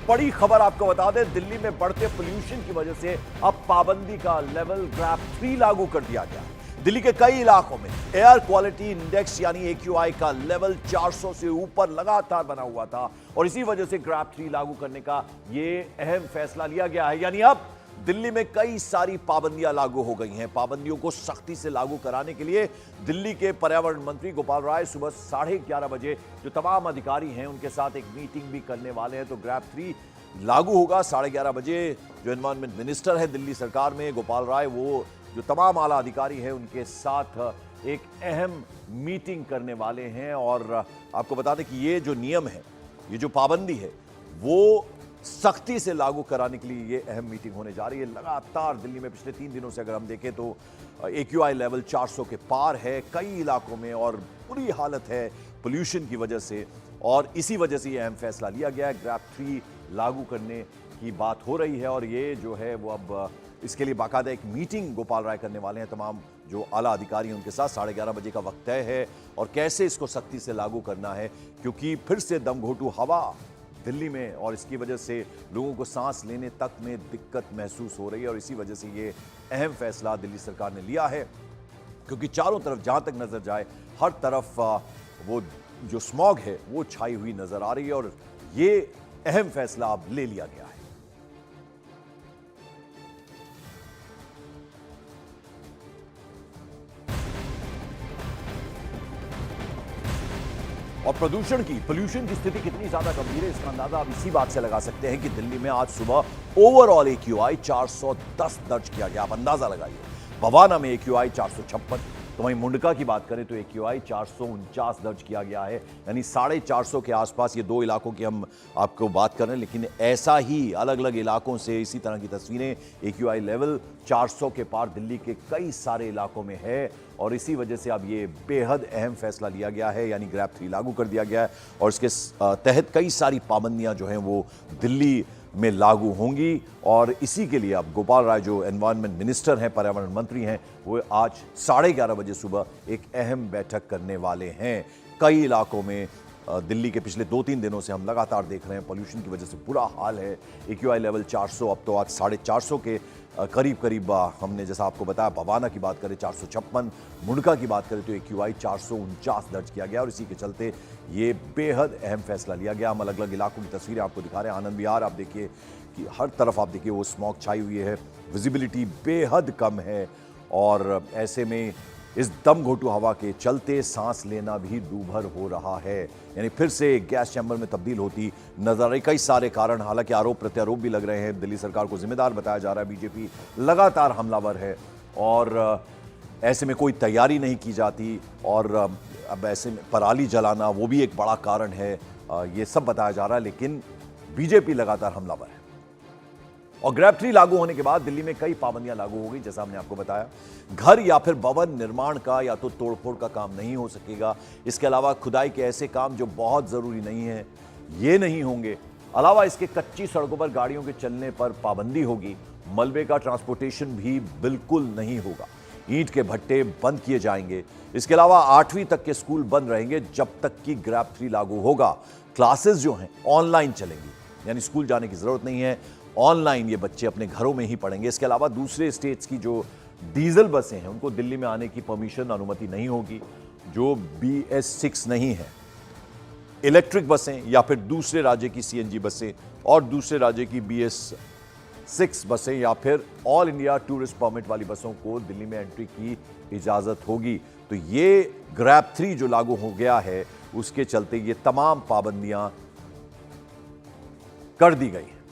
बड़ी खबर आपको बता दें, दिल्ली में बढ़ते पोल्यूशन की वजह से अब पाबंदी का लेवल ग्रैप 3 लागू कर दिया गया। दिल्ली के कई इलाकों में एयर क्वालिटी इंडेक्स यानी AQI का लेवल 400 से ऊपर लगातार बना हुआ था और इसी वजह से ग्रैप 3 लागू करने का यह अहम फैसला लिया गया है। यानी अब दिल्ली में कई सारी पाबंदियां लागू हो गई हैं। पाबंदियों को सख्ती से लागू कराने के लिए दिल्ली के पर्यावरण मंत्री गोपाल राय सुबह 11:30 बजे जो तमाम अधिकारी हैं उनके साथ एक मीटिंग भी करने वाले हैं। तो ग्रैप 3 लागू होगा 11:30 बजे। जो एनवायरमेंट मिनिस्टर है दिल्ली सरकार में गोपाल राय, वो जो तमाम आला अधिकारी हैं उनके साथ एक अहम मीटिंग करने वाले हैं। और आपको बता दें कि ये जो नियम है, ये जो पाबंदी है, वो सख्ती से लागू कराने के लिए ये अहम मीटिंग होने जा रही है। लगातार दिल्ली में पिछले 3 दिनों से अगर हम देखें तो AQI लेवल 400 के पार है कई इलाकों में और बुरी हालत है पोल्यूशन की वजह से। और इसी वजह से ये अहम फैसला लिया गया है, ग्रैप 3 लागू करने की बात हो रही है। और ये जो है वो अब इसके लिए बाकायदा एक मीटिंग गोपाल राय करने वाले हैं। तमाम जो आला अधिकारी हैं उनके साथ 11:30 बजे का वक्त तय है और कैसे इसको सख्ती से लागू करना है, क्योंकि फिर से दमघोंटू हवा दिल्ली में और इसकी वजह से लोगों को सांस लेने तक में दिक्कत महसूस हो रही है। और इसी वजह से ये अहम फैसला दिल्ली सरकार ने लिया है, क्योंकि चारों तरफ जहां तक नजर जाए हर तरफ वो जो स्मॉग है वो छाई हुई नजर आ रही है और ये अहम फैसला अब ले लिया गया है। और पोल्यूशन की स्थिति कितनी ज्यादा गंभीर है इसका अंदाजा आप इसी बात से लगा सकते हैं कि दिल्ली में आज सुबह ओवरऑल AQI 410 दर्ज किया गया। आप अंदाजा लगाइए। बवाना में AQI 456, तो वहीं मुंडका की बात करें तो AQI 449 दर्ज किया गया है। यानी 450 के आसपास ये दो इलाकों की हम आपको बात कर रहे हैं, लेकिन ऐसा ही अलग अलग इलाकों से इसी तरह की तस्वीरें। AQI लेवल 400 के पार दिल्ली के कई सारे इलाकों में है और इसी वजह से अब ये बेहद अहम फैसला लिया गया है, यानी ग्रैप 3 लागू कर दिया गया है। और इसके तहत कई सारी पाबंदियां जो हैं वो दिल्ली में लागू होंगी। और इसी के लिए अब गोपाल राय जो एनवायरनमेंट मिनिस्टर हैं, पर्यावरण मंत्री हैं, वो आज 11:30 बजे सुबह एक अहम बैठक करने वाले हैं। कई इलाकों में दिल्ली के पिछले 2-3 दिनों से हम लगातार देख रहे हैं पोल्यूशन की वजह से बुरा हाल है। AQI लेवल 400, अब तो आज 450 के करीब हमने जैसा आपको बताया। बवाना की बात करें 456, मुंडका की बात करें तो AQI 449 दर्ज किया गया और इसी के चलते ये बेहद अहम फैसला लिया गया। हम अलग अलग इलाकों की तस्वीरें आपको दिखा रहे हैं। आनंद विहार आप देखिए कि हर तरफ आप देखिए वो स्मॉग छाई हुई है, विजिबिलिटी बेहद कम है और ऐसे में इस दमघोंटू हवा के चलते सांस लेना भी दूभर हो रहा है। यानी फिर से गैस चैम्बर में तब्दील होती नजर आ रही। कई सारे कारण, हालांकि आरोप प्रत्यारोप भी लग रहे हैं। दिल्ली सरकार को जिम्मेदार बताया जा रहा है। बीजेपी लगातार हमलावर है और ऐसे में कोई तैयारी नहीं की जाती और अब ऐसे में पराली जलाना वो भी एक बड़ा कारण है। ये सब बताया जा रहा है, लेकिन बीजेपी लगातार हमलावर है। और ग्रैप 3 लागू होने के बाद दिल्ली में कई पाबंदियां लागू हो गई। जैसा हमने आपको बताया, घर या फिर भवन निर्माण का या तो तोड़फोड़ का काम नहीं हो सकेगा। इसके अलावा खुदाई के ऐसे काम जो बहुत जरूरी नहीं है ये नहीं होंगे। अलावा इसके कच्ची सड़कों पर गाड़ियों के चलने पर पाबंदी होगी। मलबे का ट्रांसपोर्टेशन भी बिल्कुल नहीं होगा। ईंट के भट्टे बंद किए जाएंगे। इसके अलावा 8वीं तक के स्कूल बंद रहेंगे जब तक कि ग्रैप 3 लागू होगा। क्लासेस जो हैं ऑनलाइन चलेंगी, यानी स्कूल जाने की जरूरत नहीं है, ऑनलाइन ये बच्चे अपने घरों में ही पढ़ेंगे। इसके अलावा दूसरे स्टेट्स की जो डीजल बसें हैं उनको दिल्ली में आने की परमिशन, अनुमति नहीं होगी। जो BS6 नहीं है, इलेक्ट्रिक बसें या फिर दूसरे राज्य की CNG बसें और दूसरे राज्य की BS6 बसें या फिर ऑल इंडिया टूरिस्ट परमिट वाली बसों को दिल्ली में एंट्री की इजाजत होगी। तो ये ग्रैप 3 जो लागू हो गया है उसके चलते ये तमाम पाबंदियां कर दी गई हैं।